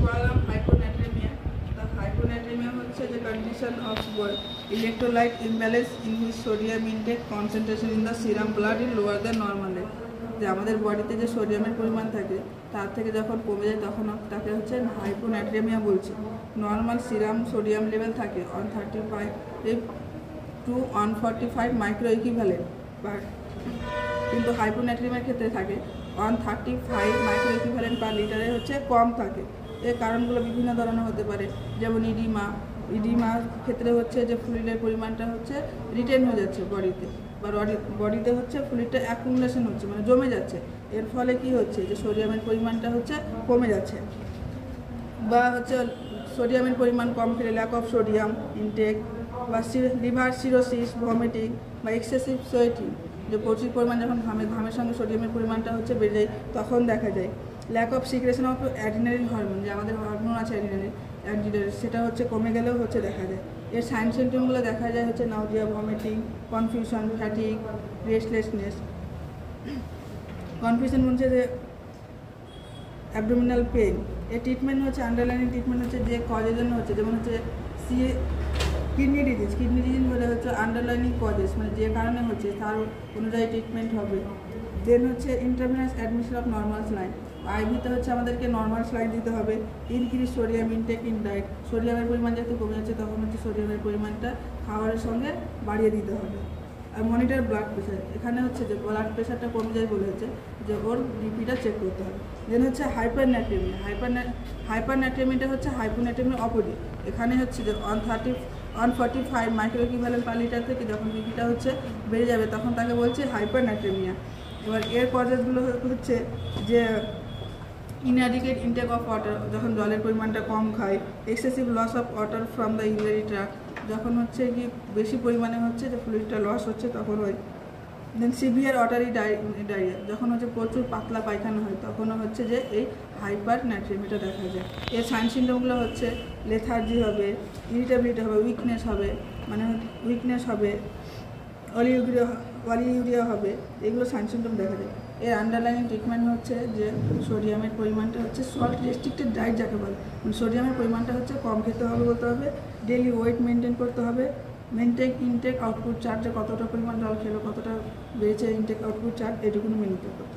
পড়ালাম hyponatraemia. The hyponatremia হচ্ছে যে condition of electrolyte imbalance in which sodium intake concentration in the serum blood is lower than normal. যে আমাদের বডিতে যে সোডিয়ামের পরিমাণ থাকে তার থেকে যখন কমে যায় তখন তাকে হচ্ছে হাইপোনাট্রেমিয়া বলছে। নর্মাল সিরাম সোডিয়াম লেভেল থাকে 135 to 145 মাইক্রো ইকুইভ্যালেন্ট, বাট কিন্তু হাইপোনাট্রেমিয়ার ক্ষেত্রে থাকে 135 মাইক্রো ইকুইভ্যালেন্ট পার লিটারে হচ্ছে কম থাকে। এর কারণগুলো বিভিন্ন ধরনের হতে পারে, যেমন ইডিমার ক্ষেত্রে হচ্ছে যে ফ্লুইডের পরিমাণটা হচ্ছে রিটেন হয়ে যাচ্ছে বডিতে, বা বডিতে হচ্ছে ফ্লুইডটা অ্যাকুমুলেশন হচ্ছে, মানে জমে যাচ্ছে। এর ফলে কি হচ্ছে যে সোডিয়ামের পরিমাণটা হচ্ছে কমে যাচ্ছে, বা হচ্ছে সোডিয়ামের পরিমাণ কম খেলে ল্যাক অফ সোডিয়াম ইনটেক, বা লিভার সিরোসিস, ভমিটিং বা এক্সেসিভ সোয়েটিং, যে প্রচুর পরিমাণ যখন ঘামের সঙ্গে সোডিয়ামের পরিমাণটা হচ্ছে বেড়ে যায় তখন দেখা যায়। Lack of secretion of adrenaline hormone, যে আমাদের হরমোন আছে অ্যাড্রিনালিন, সেটা হচ্ছে কমে গেলেও হচ্ছে দেখা যায়। এর সাইন সিমটমগুলো দেখা যায় হচ্ছে nausea, vomiting, confusion, fatigue, restlessness. Confusion বলছে যে অ্যাবডোমিনাল পেইন। এর ট্রিটমেন্ট হচ্ছে আন্ডারলাইনিং ট্রিটমেন্ট হচ্ছে যে কজের জন্য হচ্ছে, যেমন হচ্ছে কিডনি ডিজিজ বলে হচ্ছে আন্ডারলাইনিং কজেস, মানে যে কারণে হচ্ছে তার অনুযায়ী ট্রিটমেন্ট হবে। দেন হচ্ছে intravenous admission of normal saline, আইভিতে হচ্ছে আমাদেরকে নর্মাল স্লাইন দিতে হবে। Increase sodium intake in diet, সোডিয়ামের পরিমাণ যেহেতু কমে যাচ্ছে তখন হচ্ছে সোডিয়ামের পরিমাণটা খাবারের সঙ্গে বাড়িয়ে দিতে হবে। আর মনিটর ব্লাড প্রেশার, এখানে হচ্ছে যে ব্লাড প্রেশারটা কমে যায় বলেছে যে ওর বিপিটা চেক করতে হবে। দেন হচ্ছে হাইপারনাট্রেমিয়া। হাইপারনাট্রেমিয়াটা হচ্ছে হাইপোনাট্রেমিয়ার অপোজিট। এখানে হচ্ছে যে 145 মাইক্রো ইকুইভ্যালেন্ট পার লিটার থেকে যখন বিপিটা হচ্ছে বেড়ে যাবে তখন তাকে বলছে হাইপারনাট্রেমিয়া। এবার এর কজেসগুলো হচ্ছে যে ইনঅ্যাডিকুয়েট ইনটেক অফ ওয়াটার, যখন জলের পরিমাণটা কম খায়। Excessive loss of water from the urinary tract, যখন হচ্ছে কি বেশি পরিমাণে হচ্ছে যে ফ্লুইডটা লস হচ্ছে তখন হয়। দেন সিভিয়ার ওয়াটারি ডায়রিয়া, যখন হচ্ছে প্রচুর পাতলা পায়খানা হয় তখনও হচ্ছে যে এই হাইপারনাট্রেমিয়াটা দেখা যায়। এর সাইন সিমটমগুলো হচ্ছে লেথার্জি হবে, ইরিটেবিলিটি হবে, উইকনেস হবে, অলিউরিয়া হবে, এগুলো সাইন সিমটম দেখা যায়। এর আন্ডারলাইনিং ট্রিটমেন্ট হচ্ছে যে সোডিয়ামের পরিমাণটা হচ্ছে সল্ট রেস্ট্রিক্টেড ডায়েট যাকে বলে, মানে সোডিয়ামের পরিমাণটা হচ্ছে কম খেতে হবে বলতে হবে। ডেইলি ওয়েট মেনটেন করতে হবে। ইনটেক আউটপুট চার্ট, যে কতটা পরিমাণ জল খেলো, কতটা বেড়েছে ইনটেক আউটপুট চার্ট, এটুকুনি মেনে নিতে হবে।